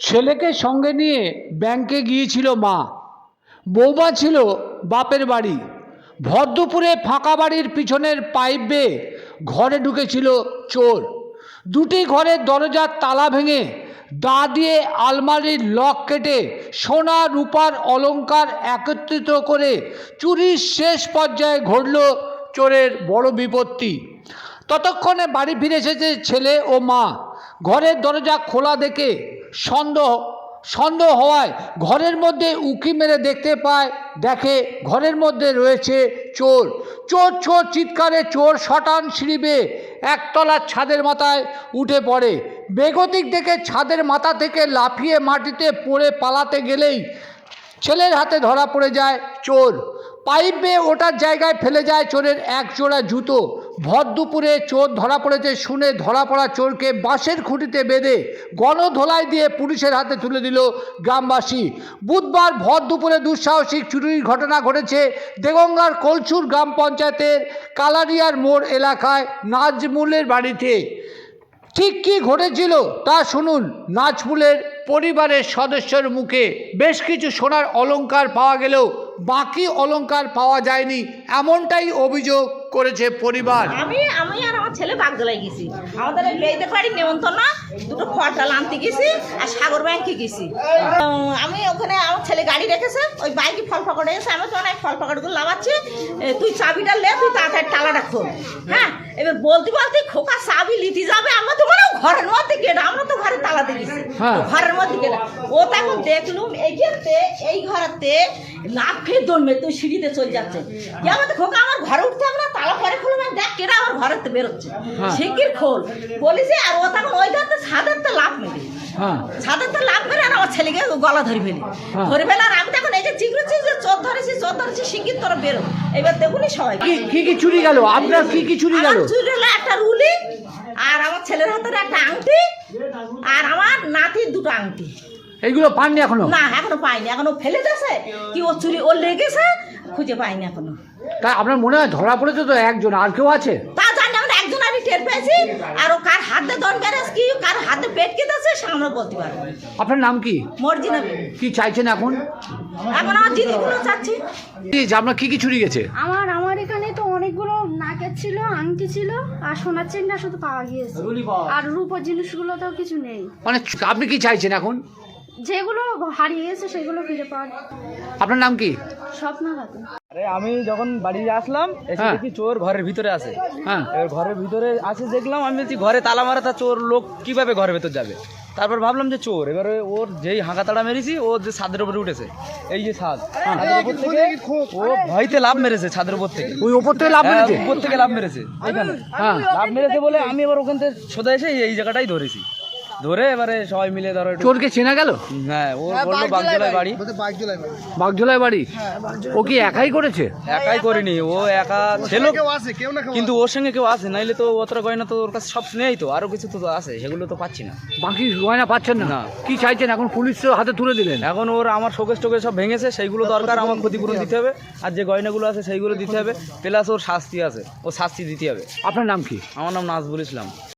ছেলেকে সঙ্গে নিয়ে ব্যাংকে গিয়েছিল মা। বৌমা ছিল বাপের বাড়ি। ভর দুপুরে ফাঁকা বাড়ির পিছনের পাইপ বেয়ে ঘরে ঢুকেছিল চোর। দুটি ঘরের দরজার তালা ভেঙে দা দিয়ে আলমারির লক কেটে সোনা রূপার অলংকার একত্রিত করে চুরির শেষ পর্যায়ে ঘটল চোরের বড় বিপত্তি। ততক্ষণে বাড়ি ফিরে এসেছে ছেলে ও মা। ঘরের দরজা খোলা দেখে সন্দেহ হওয়ায় ঘরের মধ্যে উঁকি মেরে দেখে ঘরের মধ্যে রয়েছে চোর। চোর চোর চিৎকারে চোর শটান সিঁড়ি বেয়ে একতলার ছাদের মাথায় উঠে পড়ে। বেগতিক দেখে ছাদের মাথা থেকে লাফিয়ে মাটিতে পড়ে পালাতে গেলেই ছেলের হাতে ধরা পড়ে যায় চোর। পাইপ বেয়ে ওটার জায়গায় ফেলে যায় চোরের এক জোড়া জুতো। ভর দুপুরে চোর ধরা পড়েছে শুনে ধরা পড়া চোরকে বাঁশের খুঁটিতে বেঁধে গণধোলাই দিয়ে পুলিশের হাতে তুলে দিল গ্রামবাসী। বুধবার ভর দুপুরে দুঃসাহসিক চুরির ঘটনা ঘটেছে দেগঙ্গার কলসুর গ্রাম পঞ্চায়েতের কালারিয়ার মোড় এলাকায় নাজমুলের বাড়িতে। ঠিক কী ঘটেছিল তা শুনুন নাজমুলের পরিবারের সদস্যের মুখে। বেশ কিছু সোনার অলংকার পাওয়া গেলেও বাকি অলংকার পাওয়া যায়নি, এমনটাই অভিযোগ করেছে পরিবার। আমি আর আমার ছেলে বাগদোলায় গেছি, আমাদের মেয়েদের বাড়ি নেমন্তন্ন, দুটো খড় ডাল আনতে গেছি আর সাগর ব্যাংকে গেছি। আমি ওখানে আমার ছেলে গাড়ি রেখেছে, ওই বাইকে ফল পাকড়ে এসে আমি তখন ফল পাকড়গুলো লাগাচ্ছি, তুই চাবিটা লে, তুই তাড়াতাড়ি তালাটা খোল। হ্যাঁ, এবার বলতে খোকা চাবি লিতে যাবে, আমরা তো মানে ঘরের মধ্যে গেটা, আমরা তো ঘরে তালা দিয়ে গেছি, ঘরের মধ্যে গেটা। ও তখন দেখলুম এই ঘরেতে লাভ খেয়ে দৌড়বে, তুই সিঁড়িতে চলে যাচ্ছে। আমাদের খোকা আমার ঘরে উঠতে হবে না, তালা পরে খুলুম, দেখ কেটা আমার ঘরের তো বেরোচ্ছে, শিগগির খোল বলেছে। আর ও তখন ওই ঘরতে ছাদের তো লাভ মেরে, আর আমার ছেলেকে গলা ধরে ফেলে। আর আমি তখন এই যে চিগুড়ছি যে চোর ধরেছি শিগগির তোরা বেরো। এবার দেখুনি সবাই কি চুরি গেল আপনার? কি চুরি গেল? চুরি হলো একটা রুলি, আর আমার ছেলের হাতের একটা আংটি, আর আমার নাতির দুটো আংটি। এইগুলো পাননি এখনো? না, এখনো পাইনি, এখনো ফেলে দিয়েছে কি ও চুরি ওর লেগেছে, খুঁজে পাইনি এখনো। তা আপনার মনে হয় ধরা পড়েছে তো একজন, আর কেউ আছে? তা জানি আমরা একজন আমি টের পেয়েছি, আর ও কার হাতে দন মেরেছে কি কার হাতে পেট কেটেছে সে আমরা বলতে পারবো। আপনার নাম কি? মর্জিনা। কি চাইছেন এখন? এখন আমার জিনিসগুলো চাচ্ছি। আপনার কি চুরি গেছে? আমার এখানে তো অনেকগুলো নাকের ছিল, আংটি ছিল, আর সোনার চেনটা শুধু পাওয়া গিয়েছে, আর রূপোর জিনিসগুলো তো কিছু নেই। মানে আপনি কি চাইছেন এখন? যেগুলো হারিয়ে গেছে সেগুলো ফিরে পাওয়া। আপনার নাম কি? স্বপ্ন খাতুন। আরে আমি যখন বাড়ি আসলাম এসে দেখি চোর ঘরের ভিতরে আছে। এবার ঘরের ভিতরে আছে দেখলাম, আমি বলছি ঘরে তালা মারা, তা চোর লোক কিভাবে ঘরের ভেতর যাবে। তারপর ভাবলাম যে চোর, এবারে ওর যেই হাঁকা তাড়া মেরেছি, ও যে ছাদের উপরে উঠেছে, এই যে ছাদের উপর থেকে ও ভয়তে লাভ মেরেছে, ছাদের উপর থেকে। ওই উপর থেকে লাভ মেরেছে? উপর থেকে লাভ মেরেছে এখানে। লাভ মেরেছে বলে আমি এবার ওখান থেকে সোজা এসে এই জায়গাটাই ধরেছি। ধরে এবারে সবাই মিলে ধরো। চোরকে চেনা গেল? হ্যাঁ, ও বললো বাগজোলায় বাড়ি। বাগজোলায় বাড়ি? ও কি একাই করেছে? একাই করিনি, ও একা ছিল, কিন্তু ওর সঙ্গে কেউ আছে, নাইলে তো অতটা গয়না তো ওর কাছে সব নেই, তো আরো কিছু তো আছে, সেগুলো তো পাচ্ছি না। বাকি গয়না পাচ্ছেন না? কি চাইছেন এখন? পুলিশ হাতে তুলে দিলেন, এখন ওর আমার শোকেস টোকেস সব ভেঙেছে, সেইগুলো দরকার, আমার ক্ষতিপূরণ দিতে হবে, আর যে গয়নাগুলো আছে সেইগুলো দিতে হবে, প্লাস ওর শাস্তি আছে, ও শাস্তি দিতে হবে। আপনার নাম কি? আমার নাম নাজবুল ইসলাম।